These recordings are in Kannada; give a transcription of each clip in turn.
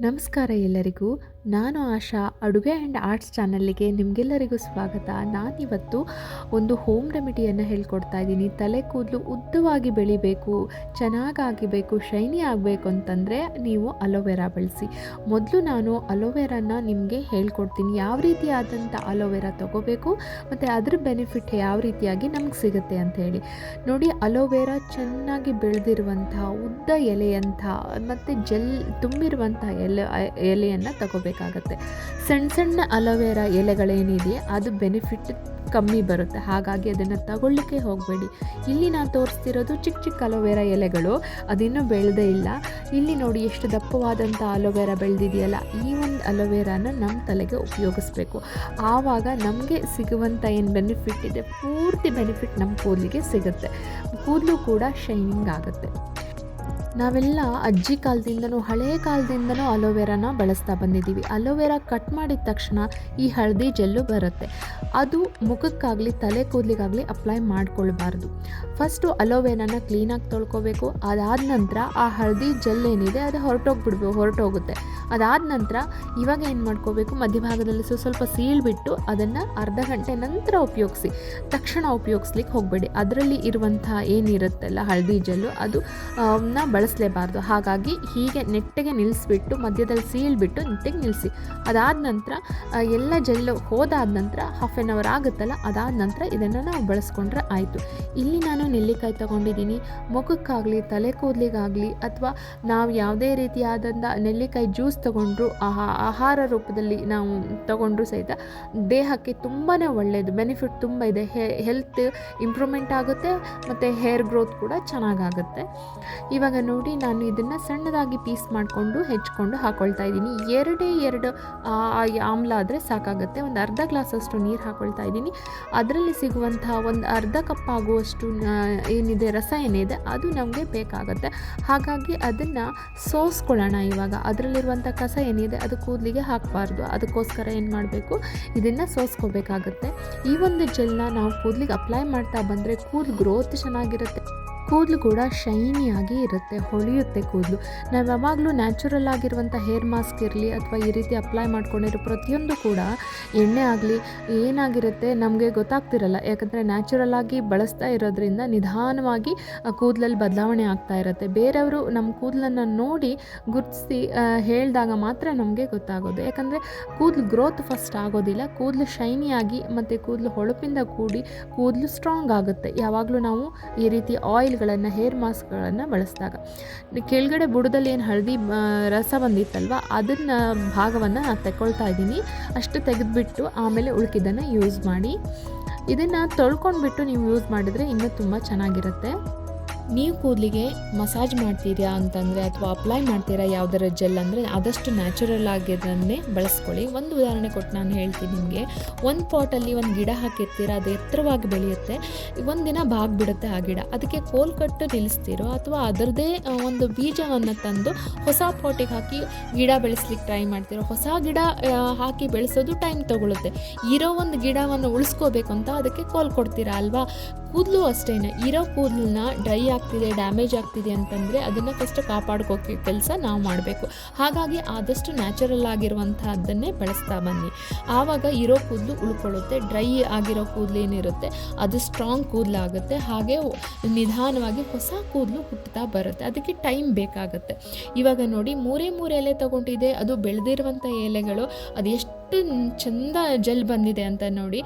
ನಮಸ್ಕಾರ ಎಲ್ಲರಿಗೂ. ನಾನು ಆಶಾ ಅಡುಗೆ ಆ್ಯಂಡ್ ಆರ್ಟ್ಸ್ ಚಾನಲ್ಗೆ ನಿಮಗೆಲ್ಲರಿಗೂ ಸ್ವಾಗತ. ನಾನಿವತ್ತು ಒಂದು ಹೋಮ್ ರೆಮಿಡಿಯನ್ನು ಹೇಳ್ಕೊಡ್ತಾ ಇದ್ದೀನಿ. ತಲೆ ಕೂದಲು ಉದ್ದವಾಗಿ ಬೆಳಿಬೇಕು, ಚೆನ್ನಾಗಾಗಿಬೇಕು, ಶೈನಿ ಆಗಬೇಕು ಅಂತಂದರೆ ನೀವು ಅಲೋವೆರಾ ಬಳಸಿ. ಮೊದಲು ನಾನು ಅಲೋವೆರಾನ ನಿಮಗೆ ಹೇಳ್ಕೊಡ್ತೀನಿ, ಯಾವ ರೀತಿಯಾದಂಥ ಅಲೋವೆರಾ ತೊಗೋಬೇಕು ಮತ್ತು ಅದ್ರ ಬೆನಿಫಿಟ್ ಯಾವ ರೀತಿಯಾಗಿ ನಮ್ಗೆ ಸಿಗುತ್ತೆ ಅಂಥೇಳಿ. ನೋಡಿ, ಅಲೋವೆರಾ ಚೆನ್ನಾಗಿ ಬೆಳೆದಿರುವಂಥ ಉದ್ದ ಎಲೆಯಂಥ ಮತ್ತು ಜೆಲ್ ತುಂಬಿರುವಂಥ ಎಲೆಯನ್ನು ತಗೋಬೇಕಾಗತ್ತೆ. ಸಣ್ಣ ಸಣ್ಣ ಅಲೋವೆರಾ ಎಲೆಗಳೇನಿದೆ ಅದು ಬೆನಿಫಿಟ್ ಕಮ್ಮಿ ಬರುತ್ತೆ, ಹಾಗಾಗಿ ಅದನ್ನು ತಗೊಳ್ಳಿಕ್ಕೆ ಹೋಗಬೇಡಿ. ಇಲ್ಲಿ ನಾನು ತೋರಿಸ್ತಿರೋದು ಚಿಕ್ಕ ಚಿಕ್ಕ ಅಲೋವೆರಾ ಎಲೆಗಳು, ಅದಿನ್ನೂ ಬೆಳೆದೇ ಇಲ್ಲ. ಇಲ್ಲಿ ನೋಡಿ ಎಷ್ಟು ದಪ್ಪವಾದಂಥ ಅಲೋವೆರಾ ಬೆಳೆದಿದೆಯಲ್ಲ, ಈ ಒಂದು ಅಲೋವೆರಾನ ನಮ್ಮ ತಲೆಗೆ ಉಪಯೋಗಿಸ್ಬೇಕು. ಆವಾಗ ನಮಗೆ ಸಿಗುವಂಥ ಏನು ಬೆನಿಫಿಟ್ ಇದೆ, ಪೂರ್ತಿ ಬೆನಿಫಿಟ್ ನಮ್ಮ ಕೂದಲಿಗೆ ಸಿಗುತ್ತೆ. ಕೂದಲು ಕೂಡ ಶೈನಿಂಗ್ ಆಗುತ್ತೆ. ನಾವೆಲ್ಲ ಅಜ್ಜಿ ಕಾಲದಿಂದನೂ ಹಳೆಯ ಕಾಲದಿಂದನೂ ಅಲೋವೆರಾನ ಬಳಸ್ತಾ ಬಂದಿದ್ದೀವಿ. ಅಲೋವೆರಾ ಕಟ್ ಮಾಡಿದ ತಕ್ಷಣ ಈ ಹಳದಿ ಜೆಲ್ಲು ಬರುತ್ತೆ. ಅದು ಮುಖಕ್ಕಾಗಲಿ ತಲೆ ಕೂದಲಿಗಾಗಲಿ ಅಪ್ಲೈ ಮಾಡ್ಕೊಳ್ಬಾರ್ದು. ಫಸ್ಟು ಅಲೋವೆರಾನ ಕ್ಲೀನಾಗಿ ತೊಳ್ಕೊಬೇಕು. ಅದಾದ ನಂತರ ಆ ಹಳದಿ ಜೆಲ್ ಏನಿದೆ ಅದು ಹೊರಟೋಗುತ್ತೆ. ಅದಾದ ನಂತರ ಇವಾಗ ಏನು ಮಾಡ್ಕೋಬೇಕು, ಮಧ್ಯಭಾಗದಲ್ಲಿ ಸ್ವಲ್ಪ ಸೀಳ್ಬಿಟ್ಟು ಅದನ್ನು ಅರ್ಧ ಗಂಟೆ ನಂತರ ಉಪಯೋಗಿಸಿ. ತಕ್ಷಣ ಉಪಯೋಗಿಸ್ಲಿಕ್ಕೆ ಹೋಗಬೇಡಿ. ಅದರಲ್ಲಿ ಇರುವಂಥ ಏನಿರುತ್ತಲ್ಲ ಹಳದಿ ಜೆಲ್ಲು ಅದು ಬಳಸಲೇಬಾರ್ದು. ಹಾಗಾಗಿ ಹೀಗೆ ನೆಟ್ಟಗೆ ನಿಲ್ಲಿಸ್ಬಿಟ್ಟು ಮಧ್ಯದಲ್ಲಿ ಸೀಳ್ಬಿಟ್ಟು ನೆಟ್ಟಗೆ ನಿಲ್ಲಿಸಿ. ಅದಾದ ನಂತರ ಎಲ್ಲ ಜೆಲ್ಲು ಹೋದಾದ ನಂತರ ಹಾಫ್ ಆನ್ ಅವರ್ ಆಗುತ್ತಲ್ಲ, ಅದಾದ ನಂತರ ಇದನ್ನು ನಾವು ಬಳಸ್ಕೊಂಡ್ರೆ ಆಯಿತು. ಇಲ್ಲಿ ನಾನು ನೆಲ್ಲಿಕಾಯಿ ತೊಗೊಂಡಿದ್ದೀನಿ. ಮುಖಕ್ಕಾಗಲಿ ತಲೆ ಕೂದಲಿಗಾಗಲಿ ಅಥವಾ ನಾವು ಯಾವುದೇ ರೀತಿಯಾದಂಥ ನೆಲ್ಲಿಕಾಯಿ ಜ್ಯೂಸ್ ತೊಗೊಂಡ್ರು, ಆಹಾರ ರೂಪದಲ್ಲಿ ನಾವು ತೊಗೊಂಡ್ರು ಸಹಿತ ದೇಹಕ್ಕೆ ತುಂಬಾ ಒಳ್ಳೆಯದು. ಬೆನಿಫಿಟ್ ತುಂಬ ಇದೆ. ಹೆಲ್ತ್ ಇಂಪ್ರೂವ್ಮೆಂಟ್ ಆಗುತ್ತೆ ಮತ್ತು ಹೇರ್ ಗ್ರೋತ್ ಕೂಡ ಚೆನ್ನಾಗಾಗುತ್ತೆ. ಇವಾಗ ನೋಡಿ, ನಾನು ಇದನ್ನು ಸಣ್ಣದಾಗಿ ಪೀಸ್ ಮಾಡಿಕೊಂಡು ಹೆಚ್ಕೊಂಡು ಹಾಕ್ಕೊಳ್ತಾ ಇದ್ದೀನಿ. ಎರಡು ಆಮ್ಲ ಆದರೆ ಸಾಕಾಗುತ್ತೆ. ಒಂದು ಅರ್ಧ ಗ್ಲಾಸಷ್ಟು ನೀರು ಹಾಕ್ಕೊಳ್ತಾ ಇದ್ದೀನಿ. ಅದರಲ್ಲಿ ಸಿಗುವಂತಹ ಒಂದು ಅರ್ಧ ಕಪ್ ಆಗುವಷ್ಟು ಏನಿದೆ ರಸ ಏನಿದೆ ಅದು ನಮಗೆ ಬೇಕಾಗುತ್ತೆ. ಹಾಗಾಗಿ ಅದನ್ನು ಸೋಸ್ಕೊಳ್ಳೋಣ. ಇವಾಗ ಅದರಲ್ಲಿರುವಂಥ ಕಸ ಏನಿದೆ ಅದು ಕೂದಲಿಗೆ ಹಾಕಬಾರ್ದು. ಅದಕ್ಕೋಸ್ಕರ ಏನು ಮಾಡಬೇಕು, ಇದನ್ನು ಸೋಸ್ಕೋಬೇಕಾಗುತ್ತೆ. ಈ ಒಂದು ಜೆಲ್ನ ನಾವು ಕೂದಲಿಗೆ ಅಪ್ಲೈ ಮಾಡ್ತಾ ಬಂದರೆ ಕೂದಲು ಗ್ರೋತ್ ಚೆನ್ನಾಗಿರುತ್ತೆ. ಕೂದಲು ಕೂಡ ಶೈನಿಯಾಗಿ ಇರುತ್ತೆ, ಹೊಳೆಯುತ್ತೆ ಕೂದಲು. ನಾವು ಯಾವಾಗಲೂ ನ್ಯಾಚುರಲ್ ಆಗಿರುವಂಥ ಹೇರ್ ಮಾಸ್ಕ್ ಇರಲಿ ಅಥವಾ ಈ ರೀತಿ ಅಪ್ಲೈ ಮಾಡ್ಕೊಂಡಿರೋ ಪ್ರತಿಯೊಂದು ಕೂಡ ಎಣ್ಣೆ ಆಗಲಿ ಏನಾಗಿರುತ್ತೆ ನಮಗೆ ಗೊತ್ತಾಗ್ತಿರಲ್ಲ. ಯಾಕಂದರೆ ನ್ಯಾಚುರಲ್ ಆಗಿ ಬಳಸ್ತಾ ಇರೋದ್ರಿಂದ ನಿಧಾನವಾಗಿ ಕೂದಲಲ್ಲಿ ಬದಲಾವಣೆ ಆಗ್ತಾ ಇರುತ್ತೆ. ಬೇರೆಯವರು ನಮ್ಮ ಕೂದಲನ್ನು ನೋಡಿ ಗುರುತಿಸಿ ಹೇಳಿದಾಗ ಮಾತ್ರ ನಮಗೆ ಗೊತ್ತಾಗೋದು. ಯಾಕಂದರೆ ಕೂದಲು ಗ್ರೋತ್ ಫಸ್ಟ್ ಆಗೋದಿಲ್ಲ. ಕೂದಲು ಶೈನಿಯಾಗಿ ಮತ್ತು ಕೂದಲು ಹೊಳಪಿಂದ ಕೂಡಿ ಕೂದಲು ಸ್ಟ್ರಾಂಗ್ ಆಗುತ್ತೆ ಯಾವಾಗಲೂ ನಾವು ಈ ರೀತಿ ಆಯಿಲ್ಗಳನ್ನು, ಹೇರ್ ಮಾಸ್ಕ್ಗಳನ್ನು ಬಳಸಿದಾಗ. ಕೆಳಗಡೆ ಬುಡದಲ್ಲಿ ಏನು ಹಳದಿ ರಸ ಬಂದಿತ್ತಲ್ವ, ಅದನ್ನು ಭಾಗವನ್ನು ನಾನು ತೆಕ್ಕೊಳ್ತಾ ಇದ್ದೀನಿ. ಅಷ್ಟು ತೆಗೆದುಬಿಟ್ಟು ಆಮೇಲೆ ಉಳ್ಕಿದ್ದನ್ನು ಯೂಸ್ ಮಾಡಿ. ಇದನ್ನು ತೊಳ್ಕೊಂಡ್ಬಿಟ್ಟು ನೀವು ಯೂಸ್ ಮಾಡಿದರೆ ಇನ್ನೂ ತುಂಬ ಚೆನ್ನಾಗಿರುತ್ತೆ. ನೀವು ಕೂದಲಿಗೆ ಮಸಾಜ್ ಮಾಡ್ತೀರಾ ಅಂತಂದರೆ ಅಥವಾ ಅಪ್ಲೈ ಮಾಡ್ತೀರಾ ಯಾವುದರ ಜೆಲ್ ಅಂದರೆ ಆದಷ್ಟು ನ್ಯಾಚುರಲ್ ಆಗಿದ್ದನ್ನೇ ಬಳಸ್ಕೊಳ್ಳಿ. ಒಂದು ಉದಾಹರಣೆ ಕೊಟ್ಟು ನಾನು ಹೇಳ್ತೀನಿ ನಿಮಗೆ. ಒಂದು ಪಾಟಲ್ಲಿ ಒಂದು ಗಿಡ ಹಾಕಿರ್ತೀರ, ಅದು ಎತ್ತರವಾಗಿ ಬೆಳೆಯುತ್ತೆ. ಒಂದಿನ ಬಾಗ್ಬಿಡುತ್ತೆ ಆ ಗಿಡ. ಅದಕ್ಕೆ ಕೋಲ್ ಕಟ್ಟು ನಿಲ್ಲಿಸ್ತೀರೋ ಅಥವಾ ಅದರದ್ದೇ ಒಂದು ಬೀಜವನ್ನು ತಂದು ಹೊಸ ಪಾಟಿಗೆ ಹಾಕಿ ಗಿಡ ಬೆಳೆಸ್ಲಿಕ್ಕೆ ಟ್ರೈ ಮಾಡ್ತೀರೋ, ಹೊಸ ಗಿಡ ಹಾಕಿ ಬೆಳೆಸೋದು ಟೈಮ್ ತೊಗೊಳುತ್ತೆ. ಇರೋ ಒಂದು ಗಿಡವನ್ನು ಉಳಿಸ್ಕೋಬೇಕು ಅಂತ ಅದಕ್ಕೆ ಕೋಲ್ ಕೊಡ್ತೀರಾ ಅಲ್ವಾ. ಕೂದಲು ಅಷ್ಟೇ, ಇರೋ ಕೂದಲನ್ನ ಡ್ರೈ ಆಗ್ತಿದೆ, ಡ್ಯಾಮೇಜ್ ಆಗ್ತಿದೆ ಅಂತಂದರೆ ಅದನ್ನು ಫಸ್ಟ್ ಕಾಪಾಡ್ಕೋಕೆ ಕೆಲಸ ನಾವು ಮಾಡಬೇಕು. ಹಾಗಾಗಿ ಆದಷ್ಟು ನ್ಯಾಚುರಲ್ ಆಗಿರುವಂಥದ್ದನ್ನೇ ಬಳಸ್ತಾ ಬನ್ನಿ. ಆವಾಗ ಇರೋ ಕೂದಲು ಉಳ್ಕೊಳ್ಳುತ್ತೆ. ಡ್ರೈ ಆಗಿರೋ ಕೂದಲು ಏನಿರುತ್ತೆ ಅದು ಸ್ಟ್ರಾಂಗ್ ಕೂದಲಾಗುತ್ತೆ. ಹಾಗೆ ನಿಧಾನವಾಗಿ ಹೊಸ ಕೂದಲು ಹುಟ್ಟುತ್ತಾ ಬರುತ್ತೆ. ಅದಕ್ಕೆ ಟೈಮ್ ಬೇಕಾಗುತ್ತೆ. ಇವಾಗ ನೋಡಿ, ಮೂರೇ ಎಲೆ ತೊಗೊಂಡಿದೆ, ಅದು ಬೆಳೆದಿರುವಂಥ ಎಲೆಗಳು. ಅದು ಎಷ್ಟು ಚೆಂದ ಜೆಲ್ ಬಂದಿದೆ ಅಂತ ನೋಡಿ.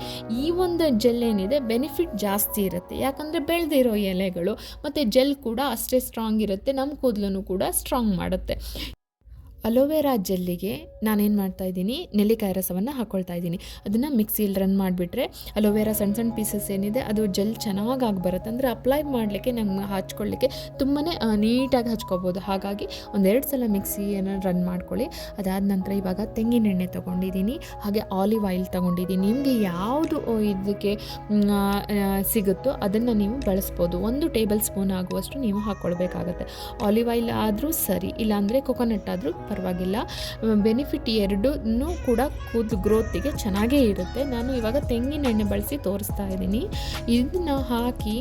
ಈ ಒಂದು ಜೆಲ್ ಏನಿದೆ ಬೆನಿಫಿಟ್ ಜಾಸ್ತಿ ಇರುತ್ತೆ, ಯಾಕಂದರೆ ಬೆಳೆದಿರೋ ಎಲೆಗಳು ಮತ್ತು ಜೆಲ್ ಕೂಡ ಅಷ್ಟೇ ಸ್ಟ್ರಾಂಗ್ ಇರುತ್ತೆ. ನಮ್ಮ ಕೂದಲನ್ನು ಕೂಡ ಸ್ಟ್ರಾಂಗ್ ಮಾಡುತ್ತೆ. ಅಲೋವೆರಾ ಜೆಲ್ಲಿಗೆ ನಾನೇನು ಮಾಡ್ತಾಯಿದ್ದೀನಿ, ನೆಲ್ಲಿಕಾಯಿ ರಸವನ್ನು ಹಾಕ್ಕೊಳ್ತಾ ಇದ್ದೀನಿ. ಅದನ್ನು ಮಿಕ್ಸಿಯಲ್ಲಿ ರನ್ ಮಾಡಿಬಿಟ್ರೆ ಅಲೋವೆರಾ ಸಣ್ಣ ಸಣ್ಣ ಪೀಸಸ್ ಏನಿದೆ ಅದು ಜೆಲ್ ಚೆನ್ನಾಗಿ ಬರುತ್ತೆ. ಅಂದರೆ ಅಪ್ಲೈ ಮಾಡಲಿಕ್ಕೆ ನಮ್ಗೆ ಹಚ್ಕೊಳ್ಳಿಕ್ಕೆ ತುಂಬಾ ನೀಟಾಗಿ ಹಚ್ಕೋಬೋದು. ಹಾಗಾಗಿ ಒಂದೆರಡು ಸಲ ಮಿಕ್ಸಿಯನ್ನು ರನ್ ಮಾಡ್ಕೊಳ್ಳಿ. ಅದಾದ ನಂತರ ಇವಾಗ ತೆಂಗಿನೆಣ್ಣೆ ತೊಗೊಂಡಿದ್ದೀನಿ, ಹಾಗೆ ಆಲಿವ್ ಆಯಿಲ್ ತೊಗೊಂಡಿದ್ದೀನಿ. ನಿಮಗೆ ಯಾವುದು ಇದಕ್ಕೆ ಸಿಗುತ್ತೋ ಅದನ್ನು ನೀವು ಬಳಸ್ಬೋದು. 1 ಟೇಬಲ್ ಸ್ಪೂನ್ ಆಗುವಷ್ಟು ನೀವು ಹಾಕ್ಕೊಳ್ಬೇಕಾಗತ್ತೆ. ಆಲಿವ್ ಆಯಿಲ್ ಆದರೂ ಸರಿ, ಇಲ್ಲಾಂದರೆ ಕೊಕೊನಟ್ ಆದರೂ ಪರವಾಗಿಲ್ಲ. ಬೆನಿಫಿಟ್ ಎರಡೂ ಕೂಡ ಕೂದಲು ಗ್ರೋತಿಗೆ ಚೆನ್ನಾಗೇ ಇರುತ್ತೆ. ನಾನು ಇವಾಗ ತೆಂಗಿನೆಣ್ಣೆ ಬಳಸಿ ತೋರಿಸ್ತಾ ಇದ್ದೀನಿ. ಇದನ್ನು ಹಾಕಿ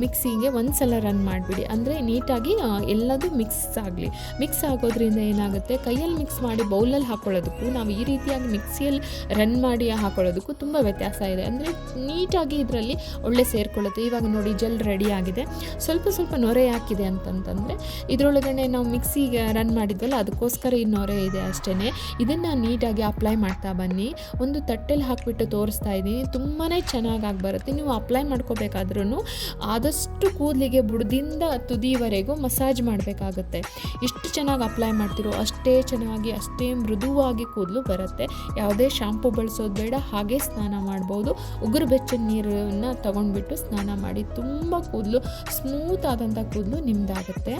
ಮಿಕ್ಸಿಗೆ ಒಂದು ಸಲ ರನ್ ಮಾಡಿಬಿಡಿ, ಅಂದರೆ ನೀಟಾಗಿ ಎಲ್ಲದೂ ಮಿಕ್ಸ್ ಆಗಲಿ. ಮಿಕ್ಸ್ ಆಗೋದ್ರಿಂದ ಏನಾಗುತ್ತೆ, ಕೈಯಲ್ಲಿ ಮಿಕ್ಸ್ ಮಾಡಿ ಬೌಲಲ್ಲಿ ಹಾಕೊಳ್ಳೋದಕ್ಕೂ ನಾವು ಈ ರೀತಿಯಾಗಿ ಮಿಕ್ಸಿಯಲ್ಲಿ ರನ್ ಮಾಡಿ ಹಾಕೊಳ್ಳೋದಕ್ಕೂ ತುಂಬ ವ್ಯತ್ಯಾಸ ಇದೆ. ಅಂದರೆ ನೀಟಾಗಿ ಇದರಲ್ಲಿ ಒಳ್ಳೆ ಸೇರಿಕೊಳ್ಳುತ್ತೆ. ಇವಾಗ ನೋಡಿ ಜೆಲ್ ರೆಡಿ ಆಗಿದೆ. ಸ್ವಲ್ಪ ಸ್ವಲ್ಪ ನೊರೆ ಹಾಕಿದೆ ಅಂತಂತಂದರೆ ಇದರೊಳಗಡೆ ನಾವು ಮಿಕ್ಸಿಗೆ ರನ್ ಮಾಡಿದ್ವಲ್ಲ ಅದಕ್ಕೋಸ್ಕರ ಈ ನೊರೆ ಇದೆ ಅಷ್ಟೇ. ಇದನ್ನು ನೀಟಾಗಿ ಅಪ್ಲೈ ಮಾಡ್ತಾ ಬನ್ನಿ. ಒಂದು ತಟ್ಟೆಲಿ ಹಾಕಿಬಿಟ್ಟು ತೋರಿಸ್ತಾ ಇದ್ದೀನಿ. ತುಂಬಾ ಚೆನ್ನಾಗಿ ಬರುತ್ತೆ. ನೀವು ಅಪ್ಲೈ ಮಾಡ್ಕೋಬೇಕಾದ್ರೂ ಆದಷ್ಟು ಕೂದಲಿಗೆ ಬುಡದಿಂದ ತುದಿವರೆಗೂ ಮಸಾಜ್ ಮಾಡಬೇಕಾಗುತ್ತೆ. ಎಷ್ಟು ಚೆನ್ನಾಗಿ ಅಪ್ಲೈ ಮಾಡ್ತಿರೋ ಅಷ್ಟೇ ಚೆನ್ನಾಗಿ ಅಷ್ಟೇ ಮೃದುವಾಗಿ ಕೂದಲು ಬರುತ್ತೆ. ಯಾವುದೇ ಶಾಂಪು ಬಳಸೋದು ಬೇಡ, ಹಾಗೆ ಸ್ನಾನ ಮಾಡ್ಬೋದು. ಉಗುರು ಬೆಚ್ಚನ ನೀರನ್ನು ತಗೊಂಡ್ಬಿಟ್ಟು ಸ್ನಾನ ಮಾಡಿ. ತುಂಬ ಕೂದಲು ಸ್ಮೂತ್ ಆದಂಥ ಕೂದಲು ನಿಮ್ಮದಾಗುತ್ತೆ.